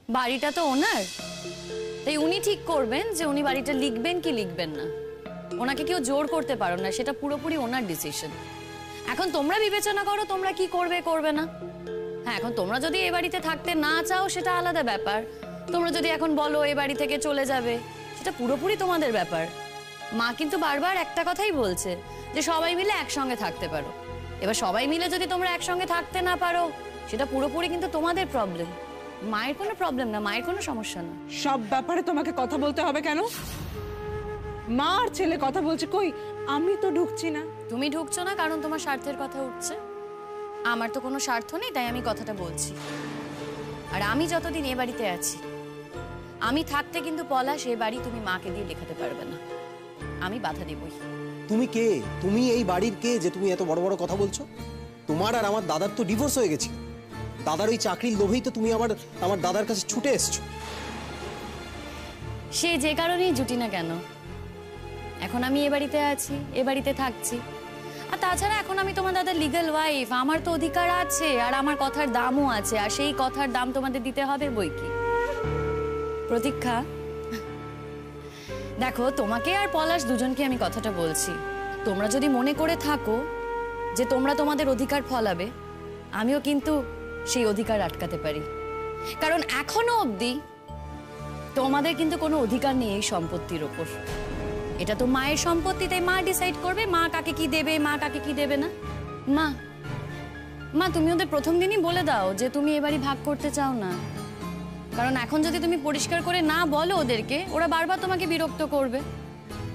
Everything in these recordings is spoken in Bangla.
বাড়িটা তো ওনার, তাই উনি ঠিক করবেন যে উনি বাড়িটা লিখবেন কি লিখবেন না। ওনাকে কেউ জোর করতে পারো না, সেটা পুরোপুরি ওনার ডিসিশন। এখন তোমরা বিবেচনা করো তোমরা কি করবে করবে না। হ্যাঁ, এখন তোমরা যদি এ বাড়িতে থাকতে না চাও সেটা আলাদা ব্যাপার। তোমরা যদি এখন বলো এ বাড়ি থেকে চলে যাবে, সেটা পুরোপুরি তোমাদের ব্যাপার। মা কিন্তু বারবার একটা কথাই বলছে যে সবাই মিলে একসঙ্গে থাকতে পারো। এবার সবাই মিলে যদি তোমরা একসঙ্গে থাকতে না পারো, সেটা পুরোপুরি কিন্তু তোমাদের প্রবলেম। মায়ের কোনো প্রবলেম না, মায়ের কোনো সমস্যা না। সব ব্যাপারে তোমাকে কথা বলতে হবে কেন? মা আর ছেলে কথা বলছে, কই আমি তো ঢুকছি না। তুমি ঢুকছো না কারণ তোমার স্বার্থের কথা উঠছে। আমার তো কোনো স্বার্থ নেই, তাই আমি কথাটা বলছি। আর আমি যতদিন এ বাড়িতে আছি, আমি থাকতে কিন্তু পলাশ এ বাড়ি তুমি মাকে দিয়ে লেখাতে পারবে না। আমি বাধা দেবই। তুমি কে? তুমি এই বাড়ির কে যে তুমি এত বড় বড় কথা বলছো? তোমার আর আমার দাদার তো ডিভোর্স হয়ে গেছে। দাদার ওই চাকরির লোভেই তো তুমি আমার দাদার কাছে ছুটে এসছো। সে যে কারণেই জুটি না কেন, এখন আমি এ বাড়িতে আছি, এ বাড়িতে থাকছি। আর তাছাড়া এখন আমি তোমার দাদার লিগ্যাল ওয়াইফ, আমার তো অধিকার আছে আর আমার কথার দামও আছে। আর সেই কথার দাম তোমাদের দিতে হবে বই কি। প্রতীক্ষা, দেখো তোমাকে আর পলাশ দুজনকে আমি কথাটা বলছি, তোমরা যদি মনে করে থাকো যে তোমরা তোমাদের অধিকার ফলাবে, আমিও কিন্তু সেই অধিকার আটকাতে পারি। কারণ এখনো অবধি তোমাদের কিন্তু কোনো অধিকার নেই এই সম্পত্তির ওপর। এটা তো মায়ের সম্পত্তি, তাই মা ডিসাইড করবে মা কাকে কি দেবে, মা কাকে কি দেবে না। মা তুমি ওদের প্রথম দিনই বলে দাও যে তুমি এ বাড়ি ভাগ করতে চাও না। কারণ এখন যদি তুমি পরিষ্কার করে না বলো ওদেরকে, ওরা বারবার তোমাকে বিরক্ত করবে।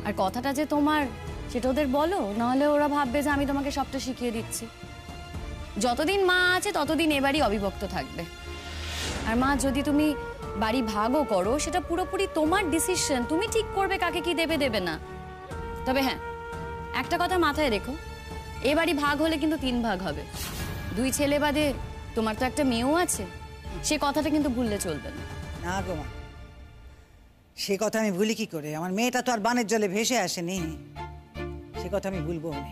আর কথাটা যে তোমার সেটা ওদের বলো, নাহলে ওরা ভাববে যে আমি তোমাকে সবটা শিখিয়ে দিচ্ছি। যতদিন মা আছে ততদিন এ বাড়ি অবিভক্ত থাকবে। আর মা, যদি তুমি বাড়ি ভাগও করো, সেটা পুরোপুরি তোমার ডিসিশন, তুমি ঠিক করবে কাকে কি দেবে দেবে না। তবে হ্যাঁ, একটা কথা মাথায় রেখো, এ বাড়ি ভাগ হলে কিন্তু 3 ভাগ হবে। 2 ছেলে বাদে তোমার তো একটা মেয়েও আছে, সে কথাটা কিন্তু ভুললে চলবে না। না গো মা, সে কথা আমি ভুলি কি করে? আমার মেয়েটা তো আর বানের জলে ভেসে আসেনি, সে কথা আমি ভুলবো না।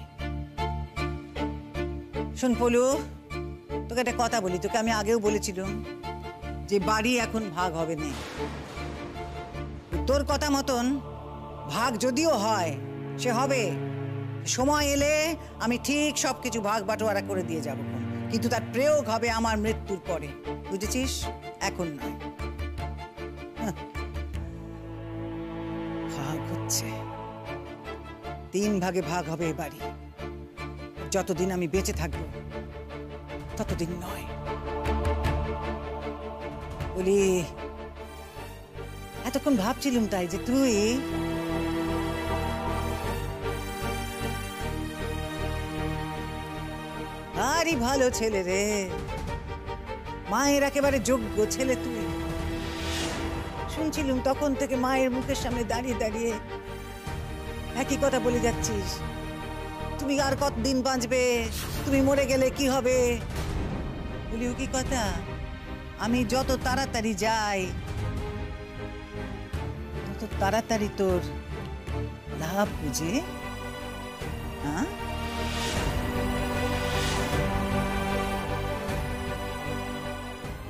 শোন পলু, তোকে একটা কথা বলি, তোকে আমি আগেও বলেছিলাম যে বাড়ি এখন ভাগ হবে না। তোর কথা মতন ভাগ যদিও হয়, সে হবে সময় এলে আমি ঠিক সবকিছু ভাগ বাটোয়ারা করে দিয়ে যাব, কিন্তু তার প্রয়োগ হবে আমার মৃত্যুর পরে, বুঝেছিস? এখন নয়। ভাগ হচ্ছে, 3 ভাগে ভাগ হবে এ বাড়ি। যতদিন আমি বেঁচে থাকবো ততদিন নয়। বলি, এতক্ষণ ভাবছিলাম তাই যে তুই আরই ভালো ছেলে রে, মায়ের একেবারে যোগ্য ছেলে তুই। শুনছিলুম তখন থেকে মায়ের মুখের সামনে দাঁড়িয়ে দাঁড়িয়ে একই কথা বলে যাচ্ছিস, তুমি আর কতদিন বাঁচবে, তুমি মরে গেলে কি হবে। বলিও কি কথা, আমি যত তাড়াতাড়ি যাই তত তাড়াতাড়ি তোর লাভ বুঝে। হ্যাঁ,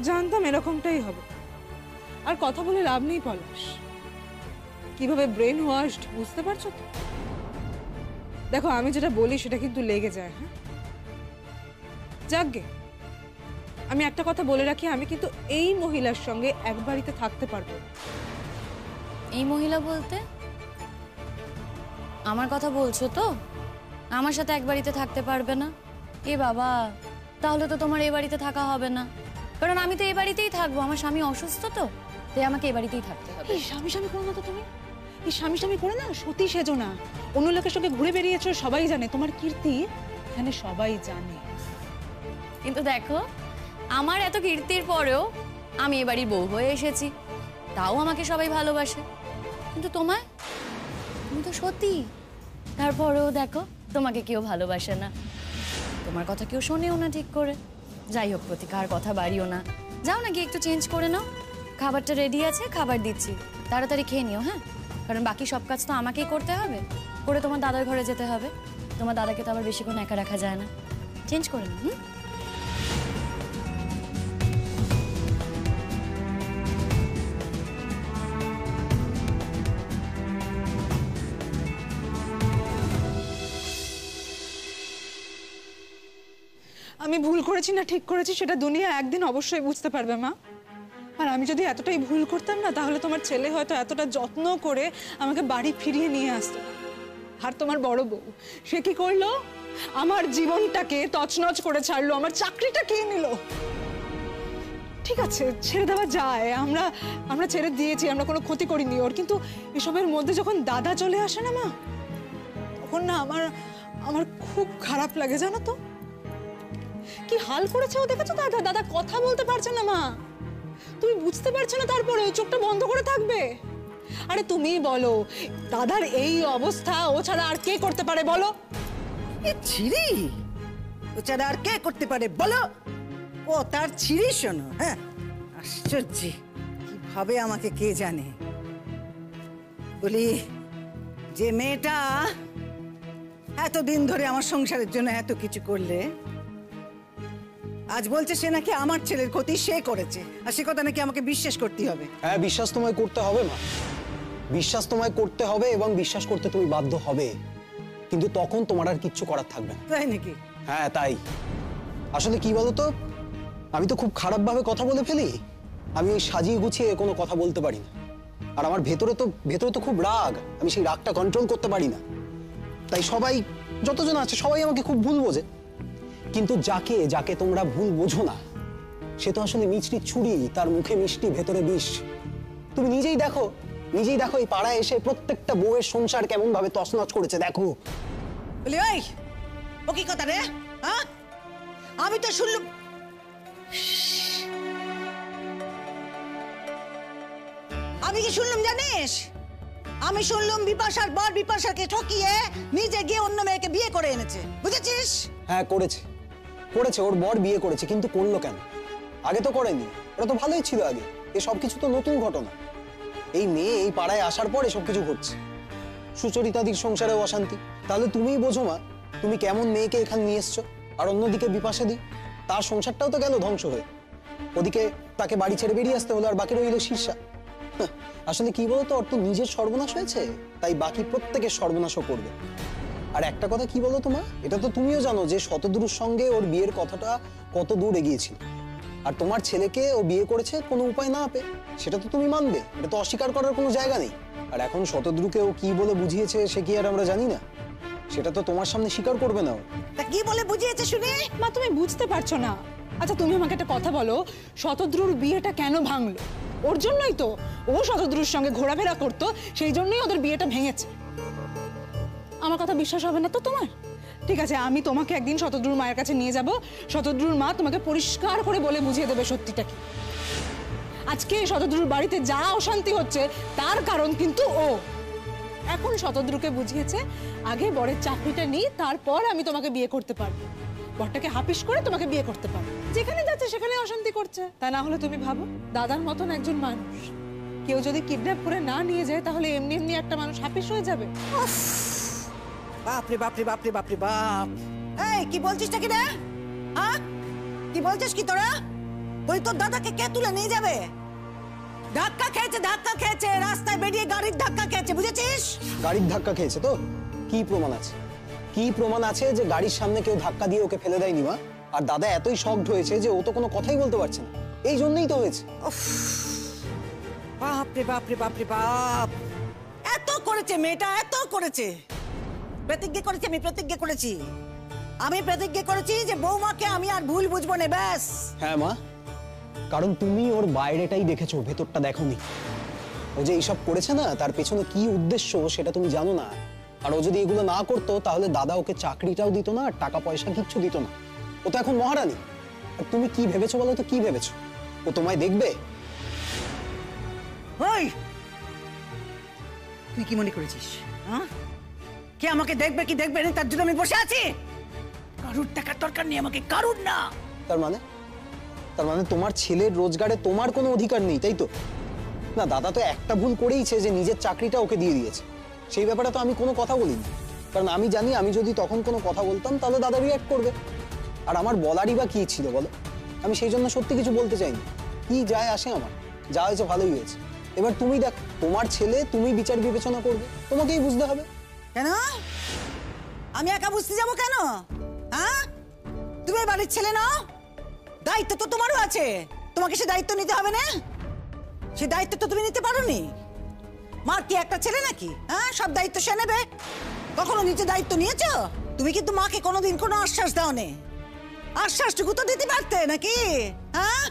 জানতাম এরকমটাই হবে। আর কথা বলে লাভ নেই পলাশ, কিভাবে ব্রেন ওয়াশড বুঝতে পারছো তো? দেখো, আমি যেটা বলি সেটা কিন্তু লেগে যায়। হ্যাঁ, যাকগে, আমি একটা কথা বলে রাখি, আমি কিন্তু এই মহিলার সঙ্গে এক বাড়িতে থাকতে পারবো। এই মহিলা বলতে আমার কথা বলছো তো? আমার সাথে এক বাড়িতে থাকতে পারবে না? এ বাবা, তাহলে তো তোমার এই বাড়িতে থাকা হবে না। কারণ আমি তো এই বাড়িতেই থাকবো, আমার স্বামী অসুস্থ তো, তাই আমাকে এই বাড়িতেই থাকতে হবে। এই স্বামী স্বামী করো না তো তুমি, এই স্বামী স্বামী করে না সতী সেজো না। অন্য লোকের সঙ্গে ঘুরে বেরিয়েছো, সবাই জানে তোমার কীর্তি, এখানে সবাই জানে। কিন্তু দেখো, আমার এত কীর্তির পরেও আমি এ বাড়ির বউ হয়ে এসেছি, তাও আমাকে সবাই ভালোবাসে। কিন্তু তোমায়, তুমি তো সতী, তারপরেও দেখো তোমাকে কেউ ভালোবাসে না, তোমার কথা কেউ শোনেও না ঠিক করে। যাই হোক প্রতীক্ষা, আর কথা বাড়িও না, যাও না গিয়ে একটু চেঞ্জ করে নাও। খাবারটা রেডি আছে, খাবার দিচ্ছি, তাড়াতাড়ি খেয়ে নিও। হ্যাঁ, কারণ বাকি সব কাজ তো আমাকেই করতে হবে, করে তোমার দাদার ঘরে যেতে হবে। তোমার দাদাকে তো আবার বেশিক্ষণ একা রাখা যায় না। চেঞ্জ করে নাও। আমি ভুল করেছি না ঠিক করেছি সেটা দুনিয়া একদিন অবশ্যই বুঝতে পারবে মা। আর আমি যদি এতটাই ভুল করতাম না, তাহলে তোমার ছেলে হয়তো এতটা যত্ন করে আমাকে বাড়ি ফিরিয়ে নিয়ে আসতো। আর তোমার বড় বউ সে কি করলো? আমার জীবনটাকে তছনছ করে ছাড়লো, আমার চাকরিটা খেয়ে নিল। ঠিক আছে, ছেড়ে দেওয়া যায়, আমরা ছেড়ে দিয়েছি, আমরা কোনো ক্ষতি করিনি ওর। কিন্তু এসবের মধ্যে যখন দাদা চলে আসে না মা, তখন না আমার খুব খারাপ লাগে, জানো তো? কি হাল করেছে ও, দেখেছো? দাদা কথা বলতে পারছে না মা, তুমি বুঝতে পারছো না? তারপরে ওই চোখটা বন্ধ করে থাকবে? আরে তুমি বলো, দাদার এই অবস্থা ও ছাড়া আর কে করতে পারে বলো? এ ছিরি, ও ছাড়া আর কে করতে পারে বলো? ও তার ছিরি, শোনো। হ্যাঁ, আশ্চর্য, কিভাবে আমাকে কে জানে। বলি, যে মেয়েটা এতদিন ধরে আমার সংসারের জন্য এত কিছু করলে, আজ বলছে সে নাকি আমার ছেলের ক্ষতি সে করেছে, আর সে কথা নাকি আমাকে বিশ্বাস করতে হবে। হ্যাঁ, বিশ্বাস তোমায় করতে হবে মা, বিশ্বাস তোমায় করতে হবে, এবং বিশ্বাস করতে তুমি বাধ্য হবে। কিন্তু তখন তোমার আর কিচ্ছু করার থাকবে না। তাই নাকি? হ্যাঁ তাই। আসলে কি বলতো, আমি তো খুব খারাপভাবে কথা বলে ফেলি। আমি ওই সাজিয়ে গুছিয়ে কোনো কথা বলতে পারি না। আর আমার ভেতরে তো খুব রাগ, আমি সেই রাগটা কন্ট্রোল করতে পারি না। তাই সবাই, যতজন আছে সবাই আমাকে খুব ভুল বোঝে। কিন্তু যাকে তোমরা ভুল বোঝো না, সে তো আসলে মিষ্টি ছুরি, তার মুখে মিষ্টি, ভেতরে বিষ। তুমি নিজেই দেখো এই পাড়ায় এসে প্রত্যেকটা বউয়ের সংসার কেমন ভাবে তছনছ করেছে, দেখো। বলি, ওই ও কি কথা রে? হ্যাঁ, আমি তো শুনলাম, আমি কি শুনলাম জানিস? আমি শুনলাম বিপাশার বর বিপাশাকে ঠকিয়ে নিজে গিয়ে অন্য মেয়েকে বিয়ে করে এনেছে, বুঝেছিস? হ্যাঁ, করেছে, ওর বর বিয়ে করেছে, কিন্তু করলো কেন? আগে তো করেনি, ওরা তো ভালোই ছিল আগে। এই সব কিছু তো নতুন ঘটনা। এই মেয়ে এই পাড়ায় আসার পরে সব কিছু ঘটছে। সুচরিতাদির সংসারেও অশান্তি। তাহলে তুমিই বোঝো মা, তুমি কেমন মেয়েকে এখানে নিয়ে এসছো। আর অন্যদিকে বিপাশাদি, তার সংসারটাও তো গেল ধ্বংস হয়ে। ওদিকে তাকে বাড়ি ছেড়ে বেরিয়ে আসতে হলো, আর বাকি রইল শীর্ষা। আসলে কি বলতো, ওর তো নিজের সর্বনাশ হয়েছে, তাই বাকি প্রত্যেকের সর্বনাশও করবে। আর একটা কথা কি বলো তোমা, এটা তো তুমিও জানো যে শতদ্রুর সঙ্গে ওর বিয়ের কথাটা কত দূর এগিয়েছিল। আর তোমার ছেলেকে ও বিয়ে করেছে কোনো উপায় না পেয়ে, সেটা তো তুমি মানবে, এটা তো অস্বীকার করার কোনো জায়গা নেই। আর এখন শতদ্রুকে ও কি বলে বুঝিয়েছে সে কি আর আমরা জানি না? সেটা তো তোমার সামনে স্বীকার করবে না ও। তা কি বলে বুঝিয়েছে শুনে? মা, তুমি বুঝতে পারছো না। আচ্ছা, তুমি আমাকে একটা কথা বলো, শতদ্রুর বিয়েটা কেন ভাঙলো? ওর জন্যই তো। ও শতদ্রুর সঙ্গে ঘোরাফেরা করতো, সেই জন্যই ওদের বিয়েটা ভেঙেছে। আমার কথা বিশ্বাস হবে না তো তোমার? ঠিক আছে, আমি তোমাকে একদিন শতদ্রুর মায়ের কাছে নিয়ে যাব। শতদ্রুর মা তোমাকে পরিষ্কার করে বলে বুঝিয়ে দেবে সত্যিটা কি। আজকে শতদ্রুর বাড়িতে যা অশান্তি হচ্ছে তার কারণ কিন্তু ও। এখন শতদ্রুকে বুঝিয়েছে আগে বরের চাকরিটা নিই, তারপর আমি তোমাকে বিয়ে করতে পারবো। বরটাকে হাপিস করে তোমাকে বিয়ে করতে পারবো। যেখানে যাচ্ছে সেখানে অশান্তি করছে। তা না হলে তুমি ভাবো, দাদার মতন একজন মানুষ কেউ যদি কিডন্যাপ করে না নিয়ে যায়, তাহলে এমনি এমনি একটা মানুষ হাপিস হয়ে যাবে? বাপরে বাপরে বাপরে বাপরে বাপ! এই কি বলছিস নাকি রে? হ্যাঁ, কি বলছিস কি তোরা? বলি, তোর দাদাকে কে তুলে নিয়ে যাবে? ধাক্কা খেয়েছে, রাস্তায় বেরিয়ে গাড়ির ধাক্কা খেয়েছে, বুঝেছিস? গাড়ির ধাক্কা খেয়েছে তো কি প্রমাণ আছে? কি প্রমাণ আছে যে গাড়ির সামনে কেউ ধাক্কা দিয়ে ওকে ফেলে দেয়নি মা? আর দাদা এতই শকড হয়েছে যে ও তো কোনো কথাই বলতে পারছে না, এই জন্যই তো হয়েছে। বাপরে বাপরে বাপরে বাপ! এত করেছে মেয়েটা, এত করেছে। আমি প্রতিজ্ঞা করেছি যে বৌমাকে আমি আর ভুল বুঝবো না, ব্যাস। হ্যাঁ মা, কারণ তুমি ওর বাইরেটাই দেখেছো, ভেতরটা দেখোনি। ও যে এইসব করেছে না, তার পেছনে কি উদ্দেশ্য সেটা তুমি জানো না। আর ও যদি এগুলো না করতো, তাহলে দাদা ওকে চাকরিটাও দিত না, আর টাকা পয়সা কিচ্ছু দিত না। ও তো এখন মহারানী। আর তুমি কি ভেবেছো বলো তো, কি ভেবেছো ও তোমায় দেখবে? ওই, তুই কি মনে করেছিস হ্যাঁ? কে আমাকে দেখবে কি দেখবে না তার জন্য আমি বসে আছি? কারুর টাকার দরকার নেই আমাকে, কারুর না। তার মানে তোমার ছেলের রোজগারে তোমার কোনো অধিকার নেই, তাই তো? না, দাদা তো একটা ভুল করেইছে যে নিজের চাকরিটা ওকে দিয়ে দিয়েছে। সেই ব্যাপারে তো আমি কোনো কথা বলিনি, কারণ আমি জানি আমি যদি তখন কোনো কথা বলতাম তাহলে দাদা রিঅ্যাক্ট করবে। আর আমার বলারই বা কি ছিল বলো? আমি সেই জন্য সত্যি কিছু বলতে চাইনি। কি যায় আসে আমার? যা হয়েছে ভালোই হয়েছে। এবার তুমি দেখ, তোমার ছেলে, তুমি বিচার বিবেচনা করবে, তোমাকেই বুঝতে হবে। কেন আমি একা বুঝতে যাবো কেন? হ্যাঁ, তুমি এই বাড়ির ছেলে না, দায়িত্ব তো তোমারও আছে, তোমাকে সে দায়িত্ব নিতে হবে না? সে দায়িত্ব তো তুমি নিতে পারোনি। মার কি একটা ছেলে নাকি? হ্যাঁ, সব দায়িত্ব সে নেবে? কখনো নিজে দায়িত্ব নিয়েছো? তুমি কিন্তু মাকে কোনোদিন কোনো আশ্বাস দাওনি। আশ্বাসটুকু তো দিতে পারতে নাকি? হ্যাঁ,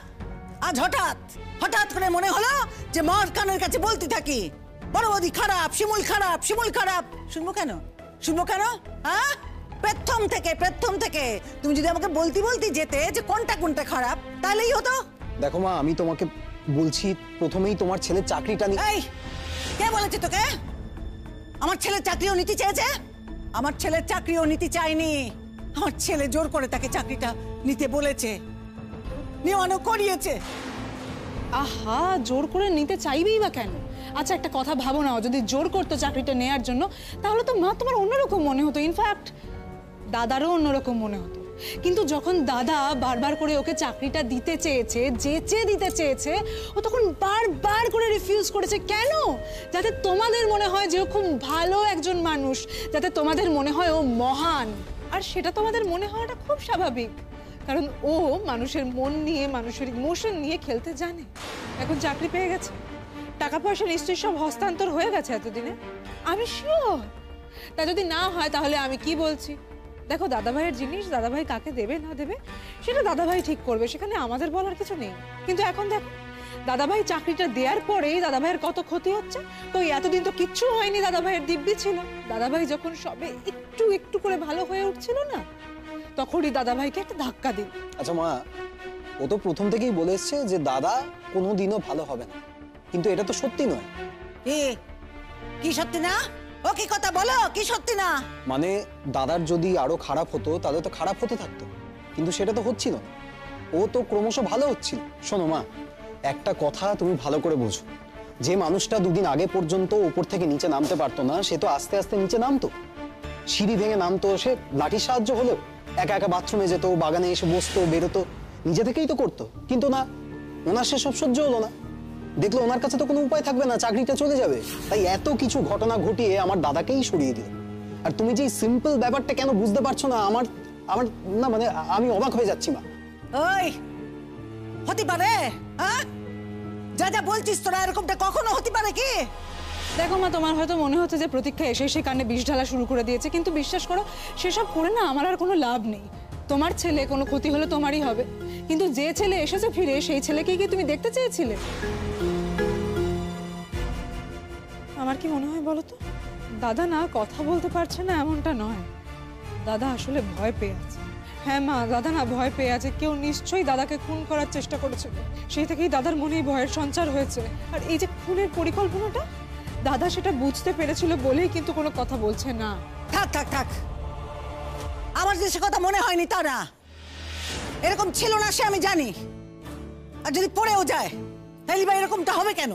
আজ হঠাৎ হঠাৎ করে মনে হলো যে মার কানের কাছে বলতে থাকি বড় বৌদি খারাপ, শিমুল খারাপ, শিমুল খারাপ। শুনবো কেন? শুনবো কেন? হ্যাঁ, প্রথম থেকে তুমি যদি আমাকে বলতে যেতে যে কোনটা কোনটা খারাপ, তাহলেই হতো। দেখো মা, আমি তোমাকে বলছি প্রথমেই তোমার ছেলের চাকরিটা নিয়ে। এই, কে বলেছে তোকে আমার ছেলের চাকরিও নিতে চেয়েছে? আমার ছেলের চাকরিও নিতে চাইনি। আমার ছেলে জোর করে তাকে চাকরিটা নিতে বলেছে, নেওয়ানো করিয়েছে। আহা, জোর করে নিতে চাইবেই বা কেন? আচ্ছা একটা কথা ভাবো না, যদি জোর করতো চাকরিটা নেয়ার জন্য তাহলে তো মা তোমার অন্যরকম মনে হতো, ইনফ্যাক্ট দাদারও অন্যরকম মনে হতো। কিন্তু যখন দাদা বারবার করে ওকে চাকরিটা দিতে চেয়েছে, যেচে দিতে চেয়েছে, ও তখন বারবার করে রিফিউজ করেছে। কেন? যাতে তোমাদের মনে হয় যে ও খুব ভালো একজন মানুষ, যাতে তোমাদের মনে হয় ও মহান। আর সেটা তোমাদের মনে হওয়াটা খুব স্বাভাবিক, কারণ ও মানুষের মন নিয়ে, মানুষের ইমোশন নিয়ে খেলতে জানে। এখন চাকরি পেয়ে গেছে, টাকা পয়সা নিশ্চয়ই সব হস্তান্তর হয়ে গেছে এতদিনে, আমি শিওর। তা যদি না হয় তাহলে আমি কি বলছি? দেখো, দাদাভাইয়ের জিনিস দাদাভাই কাকে দেবে না দেবে সেটা দাদাভাই ঠিক করবে, সেখানে আমাদের বলার কিছু নেই। কিন্তু এখন দেখো, দাদাভাই চাকরিটা দেওয়ার পরেই দাদাভাইয়ের কত ক্ষতি হচ্ছে। তো এতদিন তো কিচ্ছু হয়নি, দাদাভাইয়ের দিব্যি ছিল। দাদাভাই যখন সবে একটু একটু করে ভালো হয়ে উঠছিল না, তখনই দাদাভাইকে একটা ধাক্কা দিল। আচ্ছা মা, ও তো প্রথম থেকেই বলে এসছে যে দাদা কোনোদিনও ভালো হবে না, কিন্তু এটা তো সত্যি নয়। কি সত্যি না? ও কি কথা বলো, কি সত্যি না? মানে দাদার যদি আরো খারাপ হতো তাহলে তো খারাপ হতে থাকতো, কিন্তু সেটা তো হচ্ছিল না। ও তো ক্রমশ ভালো হচ্ছিল। শোনো মা, একটা কথা তুমি ভালো করে বোঝো, যে মানুষটা দুদিন আগে পর্যন্ত উপর থেকে নিচে নামতে পারতো না, সে তো আস্তে আস্তে নিচে নামতো, সিঁড়ি ভেঙে নামতো, সে লাঠির সাহায্য হলো, একা একা বাথরুমে যেত, বাগানে এসে বসতো, বেরোতো, নিজে থেকেই তো করতো। কিন্তু না, ওনার সে সব সহ্য হলো না। দেখলো ওনার কাছে তো কোনো উপায় থাকবে না, চাকরিটা চলে যাবে, তাই এত কিছু ঘটনা ঘটিয়ে আমার দাদাকেই সরিয়ে দিল। আর তুমি যে সিম্পল ব্যাপারটা কেন বুঝতে পারছো না, আমার আমার না, মানে আমি অবাক হয়ে যাচ্ছি মা। ওই হতে পারে? হ্যাঁ, যা যা বলছিস তোরা এরকমটা কখনো হতে পারে কি? দেখো মা, তোমার হয়তো মনে হচ্ছে যে প্রতীক্ষা এসে সে কানে বিষ ঢালা শুরু করে দিয়েছে, কিন্তু বিশ্বাস করো, সেসব করে না আমার আর কোনো লাভ নেই। তোমার ছেলে কোনো ক্ষতি হলে তোমারই হবে, কিন্তু যে ছেলে এসেছে ফিরে, সেই ছেলেকেই কি তুমি দেখতে চেয়েছিলে? আমার কি মনে হয় বলো তো, দাদা না কথা বলতে পারছে না এমনটা নয়, দাদা আসলে ভয় পেয়ে আছে। হ্যাঁ মা, দাদা না ভয় পেয়ে আছে। কেউ নিশ্চয়ই দাদাকে খুন করার চেষ্টা করেছিল, সেই থেকেই দাদার মনেই ভয়ের সঞ্চার হয়েছে। আর এই যে খুনের পরিকল্পনাটা, দাদা সেটা বুঝতে পেরেছিল বলেই কিন্তু কোনো কথা বলছে না। থাক থাক থাক, আমার যে সে কথা মনে হয়নি তা না, এরকম ছিল না সে আমি জানি। আর যদি পড়েও যায় তাহলে বা এরকমটা হবে কেন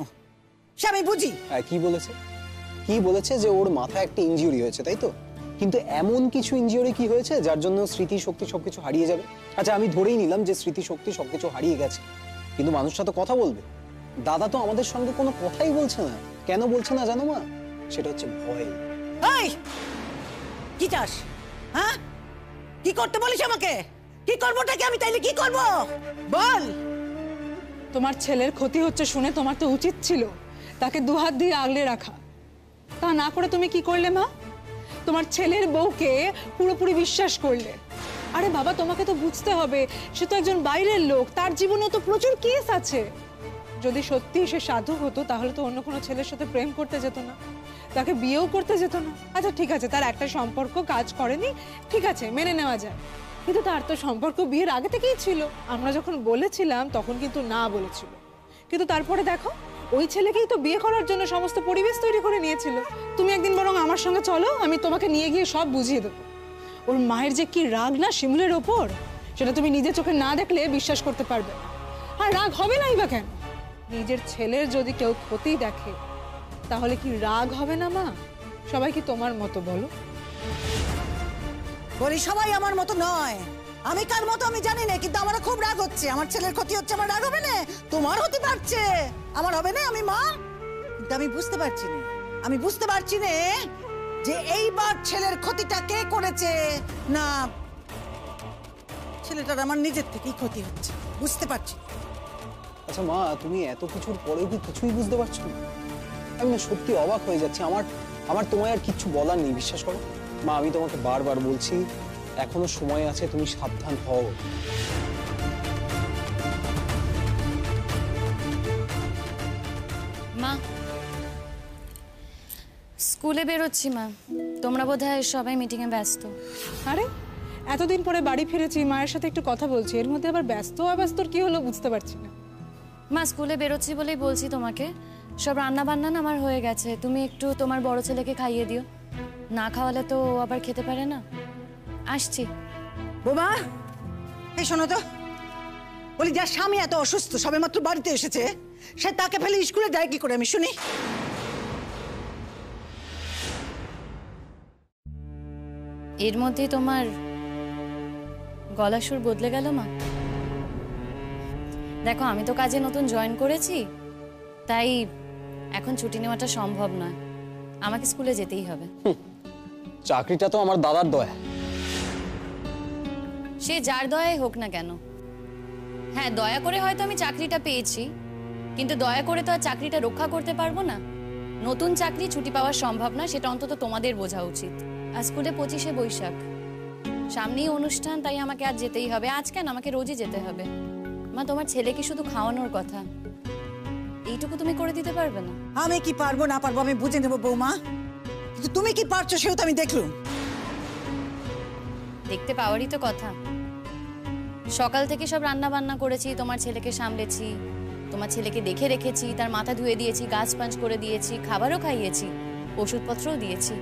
সে আমি বুঝি। কি বলেছে? কি বলেছে? যে ওর মাথায় একটা ইনজিউরি হয়েছে, তাই তো? কিন্তু এমন কিছু ইনজিউরি কি হয়েছে যার জন্য স্মৃতি শক্তি সবকিছু হারিয়ে যাবে? আচ্ছা আমি ধরেই নিলাম যে স্মৃতি শক্তি সবকিছু হারিয়ে গেছে, কিন্তু মানুষটা তো কথা বলবে। দাদা তো আমাদের সঙ্গে কোনো কথাই বলছে না। কেন বলছে না জানো মা? সেটা হচ্ছে ভয়। এই কি চাস? হ্যাঁ, কি করতে বলিস আমাকে? কি করবোটা কি আমি, তাইলে কি করব বল? তোমার ছেলের ক্ষতি হচ্ছে শুনে তোমার তো উচিত ছিল তাকে দুহাত দিয়ে আগলে রাখা। তা না করে তুমি কি করলে মা? তোমার ছেলের বউকে পুরোপুরি বিশ্বাস করলে। আরে বাবা, তোমাকে তো বুঝতে হবে, সে তো একজন বাইরের লোক, তার জীবনেও তো প্রচুর কেস আছে। যদি সত্যি সে সাধু হতো তাহলে তো অন্য কোনো ছেলের সাথে প্রেম করতে যেত না, তাকে বিয়েও করতে যেত না। আচ্ছা ঠিক আছে, তার একটা সম্পর্ক কাজ করেনি, ঠিক আছে মেনে নেওয়া যায়, কিন্তু তার তো সম্পর্ক বিয়ের আগে থেকেই ছিল। আমরা যখন বলেছিলাম তখন কিন্তু না বলেছিল, কিন্তু তারপরে দেখো ওই ছেলেকেই তো বিয়ে করার জন্য সমস্ত পরিবেশ তৈরি করে নিয়েছিল। তুমি একদিন বরং আমার সঙ্গে চলো, আমি তোমাকে নিয়ে গিয়ে সব বুঝিয়ে দেবো। ওর মায়ের যে কি রাগ না শিমুলের ওপর, সেটা তুমি নিজের চোখে না দেখলে বিশ্বাস করতে পারবে না। আর রাগ হবে নাই বা কেন? নিজের ছেলের যদি কেউ ক্ষতি দেখে তাহলে কি রাগ হবে না মা? সবাই কি তোমার মতো বলো? বলি সবাই আমার মতো নয়, আমি কার মতো আমি জানি না, কিন্তু আমার খুব রাগ হচ্ছে। আমার ছেলের ক্ষতি হচ্ছে, আমার রাগ হবে না? তোমার হতে পারছে, আমার হবে না, আমি মা। কিন্তু আমি বুঝতে পারছি না, আমি বুঝতে পারছি না যে এইবার ছেলের ক্ষতিটা কে করেছে। না ছেলেটার আমার নিজের থেকেই ক্ষতি হচ্ছে, বুঝতে পারছি। আচ্ছা মা, তুমি এত কিছুর পরেও কি কিছুই বুঝতে পারছো না? আমি না সত্যি অবাক হয়ে যাচ্ছি। আমার তোমায় আর কিচ্ছু বলার নেই, বিশ্বাস করো মা। আমি তোমাকে বারবার বলছি, এখনো সময় আছে, তুমি সাবধান হও। মা, স্কুলে বেরোচ্ছি মা। তোমরা বোধহয় সবাই মিটিংয়ে ব্যস্ত। আরে এতদিন পরে বাড়ি ফিরেছি, মায়ের সাথে একটু কথা বলছি, এর মধ্যে আবার ব্যস্ত অব্যস্তর কি হলো বুঝতে পারছি না। মা, স্কুলে বেরোচ্ছি বলেই বলছি তোমাকে, সব রান্না বান্না না আমার হয়ে গেছে। তুমি একটু তোমার বড় ছেলেকে খাইয়ে দিও, না খাওয়ালে তো ও আবার খেতে পারে না। আসছি। বোমা, এই শোনো তো, বলি যার স্বামী এত অসুস্থ, সবেমাত্র বাড়িতে এসেছে, সে তাকে ফেলে স্কুলে যায় কি করে আমি শুনি? এর মধ্যেই তোমার গলার সুর বদলে গেল মা। দেখো, আমি তো কাজে নতুন জয়েন করেছি, তাই এখন ছুটি নেওয়াটা সম্ভব নয়। আমাকে স্কুলে যেতেই হবে। চাকরিটা তো আমার দাদার দয়া। সে যার দয়াই হোক না কেন। হ্যাঁ, দয়া করে হয়তো আমি চাকরিটা পেয়েছি, কিন্তু দয়া করে তো আর চাকরিটা রক্ষা করতে পারবো না। নতুন চাকরি ছুটি পাওয়া সম্ভব না, সেটা অন্তত তোমাদের বোঝা উচিত। আর স্কুলে 25শে বৈশাখ, সামনেই অনুষ্ঠান, তাই আমাকে আজ যেতেই হবে। আজ কেন, আমাকে রোজই যেতে হবে। মা, তোমার ছেলেকে শুধু খাওয়ানোর কথা, এইটুকু তুমি করে দিতে পারবে না? আমি কি পারবো না পারবো আমি বুঝে নেবো বৌমা, কিন্তু তুমি কি পারছো সেও তো আমি দেখলুম। দেখতে পাওয়ারই তো কথা। সকাল থেকে সব রান্না বান্না করেছি, তোমার ছেলেকে সামলেছি, তোমার ছেলেকে দেখে রেখেছি, তার মাথা ধুয়ে দিয়েছি, গাছ পাঞ্চ করে দিয়েছি, খাবারও খাইয়েছি, ওষুধপত্রও দিয়েছি।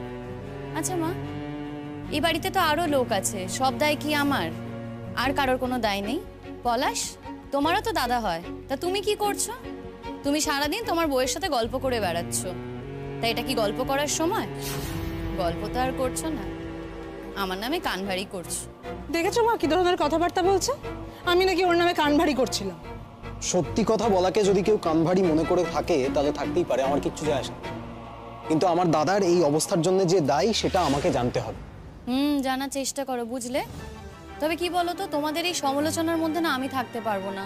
আচ্ছা মা, এই বাড়িতে তো আরো লোক আছে, সব দায় কি আমার? আর কারোর কোনো দায় নেই? পলাশ, তোমারও তো দাদা হয়, তা তুমি কি করছো? তুমি সারাদিন তোমার বউয়ের সাথে গল্প করে বেড়াচ্ছ। তাই এটা কি গল্প করার সময়? গল্প তো আর করছো না, আমার নামে কান ভারী করছো। দেখেছো মা কি ধরনের কথাবার্তা বলছে? আমি নাকি ওর নামে কান ভারী করছিলাম? সত্যি কথা বলাকে যদি কেউ কান ভারী মনে করে থাকে, তাহলে থাকতেই পারে, আমার কিচ্ছু যায় আসে না। কিন্তু আমার দাদার এই অবস্থার জন্য যে দায়ী, সেটা আমাকে জানতে হবে। জানার চেষ্টা করো, বুঝলে? তবে কি বলো তো, তোমাদের এই সমালোচনার মধ্যে না আমি থাকতে পারবো না।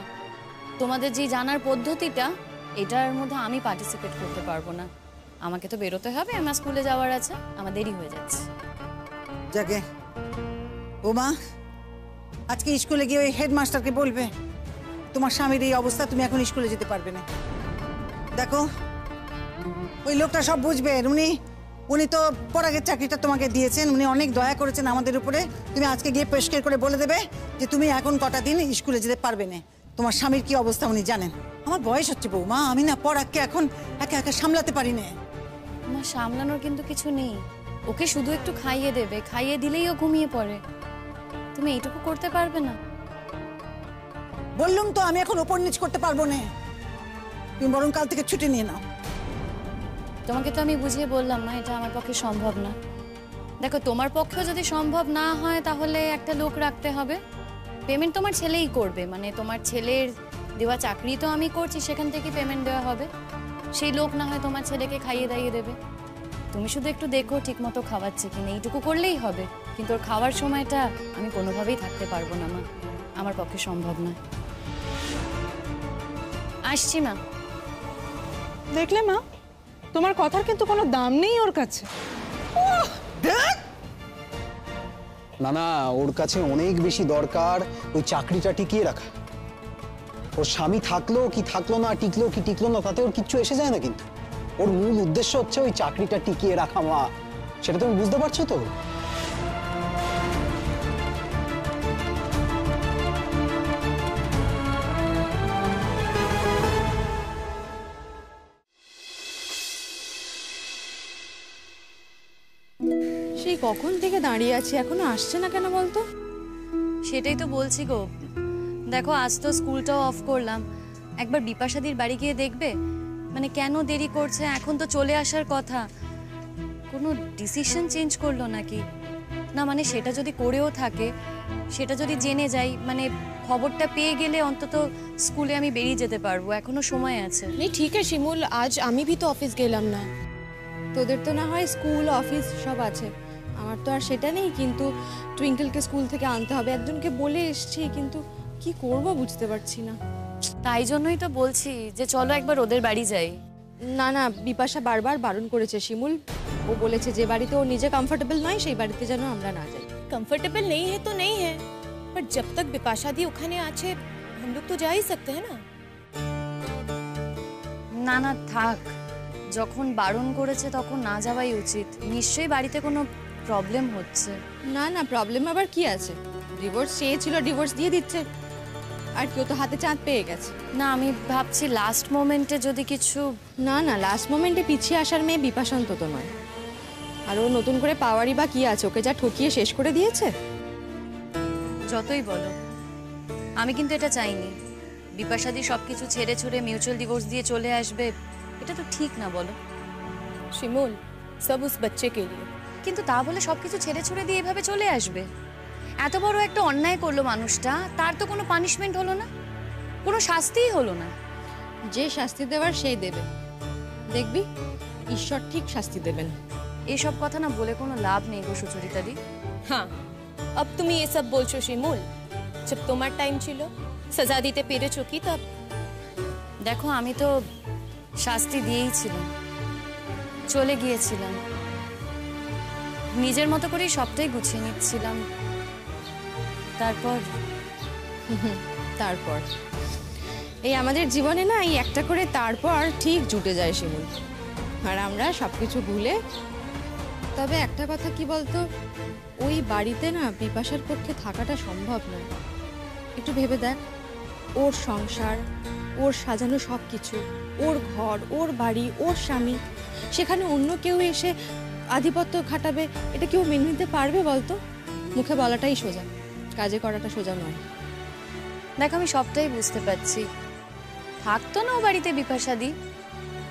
তোমাদের যে জানার পদ্ধতিটা, এটার মধ্যে আমি পার্টিসিপেট করতে পারবো না। আমাকে তো বেরোতে হবে, আমার স্কুলে যাওয়ার আছে, আমার দেরি হয়ে যাচ্ছে। যাকে বৌমা, আজকে স্কুলে গিয়ে ওই হেডমাস্টারকে বলবে তোমার স্বামীর এই অবস্থা, তুমি এখন স্কুলে যেতে পারবে না। দেখো, ওই লোকটা সব বুঝবেন, উনি তো পরাগের চাকরিটা তোমাকে দিয়েছেন, উনি অনেক দয়া করেছেন আমাদের উপরে। তুমি আজকে গিয়ে পরিষ্কার করে বলে দেবে যে তুমি এখন কটা দিন স্কুলে যেতে পারবে না। তোমার স্বামীর কি অবস্থা উনি জানেন। আমার বয়স হচ্ছে বৌমা, আমি না পরাগকে এখন একা একা সামলাতে পারি না। আমার সামলানোর কিন্তু কিছু নেই, ওকে শুধু একটু খাইয়ে দেবে, খাইয়ে দিলেই ও ঘুমিয়ে পড়ে। তুমি এইটুকু করতে পারবে না? বললুম তো আমি এখন ওপর নিচ করতে পারবো না, তুমি বরং কাল থেকে ছুটি নিয়ে নাও। তোমাকে তো আমি বুঝিয়ে বললাম না, এটা আমার পক্ষে সম্ভব না। দেখো, তোমার পক্ষেও যদি সম্ভব না হয়, তাহলে একটা লোক রাখতে হবে। পেমেন্ট তোমার ছেলেই করবে, মানে তোমার ছেলের দেওয়া চাকরি তো আমি করছি, সেখান থেকে পেমেন্ট দেওয়া হবে। সেই লোক না হয় তোমার ছেলেকে খাইয়ে দাইয়ে দেবে। তুমি শুধু একটু দেখো ঠিক মতো খাওয়াচ্ছে কিনা, এইটুকু করলেই হবে। কিন্তু ওর খাওয়ার সময়টা আমি কোনোভাবেই থাকতে পারবো না মা, আমার পক্ষে সম্ভব না। আসছি মা। দেখলে মা, তোমার কথার কিন্তু কোনো দাম নেই ওর কাছে। না না, ওর কাছে অনেক বেশি দরকার ওই চাকরিটা টিকিয়ে রাখা। ওর স্বামী থাকলো কি থাকলো না, টিকলো কি টিকলো না, তাতে ওর কিচ্ছু এসে যায় না। কিন্তু ওর মূল উদ্দেশ্য হচ্ছে ওই চাকরিটা টিকিয়ে রাখা মা, সেটা তুমি বুঝতে পারছো তো? সেই কখন থেকে দাঁড়িয়ে আছি, এখনো আসছে না কেন বলতো? সেটাই তো বলছি গো। দেখো, আজ তো স্কুলটাও অফ করলাম, একবার বিপাশাদির বাড়ি গিয়ে দেখবে, মানে কেন দেরি করছে। এখন তো চলে আসার কথা, কোনো ডিসিশন চেঞ্জ করলো নাকি না? মানে সেটা যদি করেও থাকে, সেটা যদি জেনে যাই, মানে খবরটা পেয়ে গেলে অন্তত স্কুলে আমি বেরিয়ে যেতে পারবো, এখনো সময় আছে। नहीं ठीक है শিমুল, আজ আমি भी तो অফিস গেলাম না। তোদের তো না হয় স্কুল অফিস সব আছে, আমার তো আর সেটা নেই, কিন্তু টুইঙ্কেলকে স্কুল থেকে আনতে হবে, একজনকে বলে এসছি, কিন্তু কি করব বুঝতে পারছি না। তাই জন্যই তো বলছি যে চলো একবার ওদের বাড়ি যাই। না না, বিপাশা বারবার বারণ করেছে শিমুল। ও বলেছে যে বাড়িতে ও নিজে কমফোর্টেবল নয় সেই বাড়িতে যেন আমরা না যাই। कंफर्टेबल नहीं है तो नहीं है, पर जब तक बिपाशा दी ওখানে আছে हम लोग तो जा ही सकते हैं ना। না না থাক, যখন বারণ করেছে তখন না যাওয়াই উচিত। নিশ্চয়ই বাড়িতে কোনো প্রবলেম হচ্ছে। না না, প্রবলেম আবার কি আছে? ডিভোর্স চেয়েছিল, ডিভোর্স দিয়ে দিচ্ছে, আর কেউ তো হাতে চাঁদ পেয়ে গেছে। না আমি ভাবছি লাস্ট মোমেন্টে যদি কিছু। না না, লাস্ট মোমেন্টে পিছিয়ে আসার মেয়ে বিপাশান্ত তো নয়। আর ও নতুন করে পাওয়ারই বা কি আছে? ওকে যা ঠকিয়ে শেষ করে দিয়েছে। যতই বলো, আমি কিন্তু এটা চাইনি। বিপাশাদি সবকিছু ছেড়ে ছুড়ে মিউচুয়াল ডিভোর্স দিয়ে চলে আসবে, এটা তো ঠিক না বলো। शिमोल सब उस बच्चे के लिए। কিন্তু তা বলে সবকিছু ছেড়ে ছুড়ে দিয়ে এভাবে চলে আসবে? এত বড় একটা অন্যায় করলো মানুষটা, তার তো কোনো পানিশমেন্ট হলো না, কোনো শাস্তিই হলো না। যে শাস্তি দেওয়ার সেই দেবে, দেখবি ঈশ্বর ঠিক শাস্তি দেবেন। এসব কথা না বলে কোনো লাভ নেই গো সুচরিতাদি। हाँ अब तुम ये सब बोलছো শিমুল, जब তোমার টাইম ছিল सजा দিতে পেরেছো কি তব? দেখো আমি তো শাস্তি দিয়েইছিলাম, চলে গিয়েছিলাম, নিজের মতো করেই সবটাই গুছিয়ে নিচ্ছিলাম। তারপর তারপর এই আমাদের জীবনে না এই একটা করে তারপর ঠিক জুটে যায় শিমুল, আর আমরা সবকিছু ভুলে। তবে একটা কথা কি বলতো, ওই বাড়িতে না বিপাশার পক্ষে থাকাটা সম্ভব নয়। একটু ভেবে দেখ, ওর সংসার, ওর সাজানো সব কিছু, ওর ঘর, ওর বাড়ি, ওর স্বামী, সেখানে অন্য কেউ এসে আধিপত্য খাটাবে, এটা কেউ মেনে নিতে পারবে বলতো? মুখে বলাটাই সোজা, কাজে করাটা সোজা নয়। দেখো আমি সবটাই বুঝতে পারছি, থাকতো না ও বাড়িতে বিপাশাদি,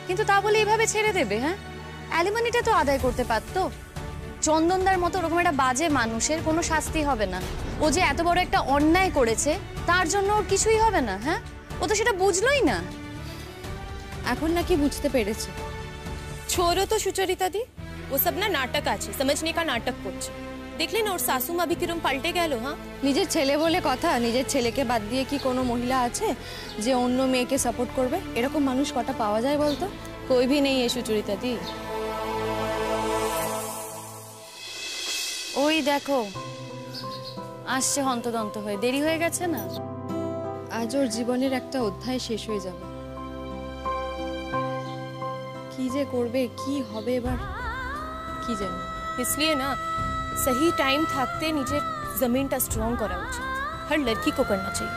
কিন্তু তা বলে এইভাবে ছেড়ে দেবে? হ্যাঁ, অ্যালিমনিটা তো আদায় করতে পারতো। চন্দনদার মতো ওরকম একটা বাজে মানুষের কোনো শাস্তি হবে না। ও যে এত বড় একটা অন্যায় করেছে তার জন্য ওর কিছুই হবে না? হ্যাঁ, ও তো সেটা বুঝলোই না। এখন নাকি বুঝতে পেরেছে। छोड़ो तो সুচরিতা দি, वो सब ना नाटक আছে, समझने का नाटक করছে। দেখলে না ওর শাশু মা भी কিরম পাল্টে গেল। হ্যাঁ, নিজের ছেলে বলে কথা, নিজের ছেলেকে বাদ দিয়ে কি কোনো মহিলা আছে যে অন্য মেয়েকে সাপোর্ট করবে? এরকম মানুষ কটা পাওয়া যায় বলতো? कोई भी नहीं है সুচরিতা দি। ওই দেখো আসছে হন্তদন্ত হয়ে, দেরি হয়ে গেছে না? আজ ওর জীবনের একটা অধ্যায় শেষ হয়ে যাবে। কি যে করবে, কি হবে এবার, কি জানি। इसलिए ना सही टाइम থাকতে নিজের জমিনটা স্ট্রং করা উচিত, हर लड़की को करना चाहिए।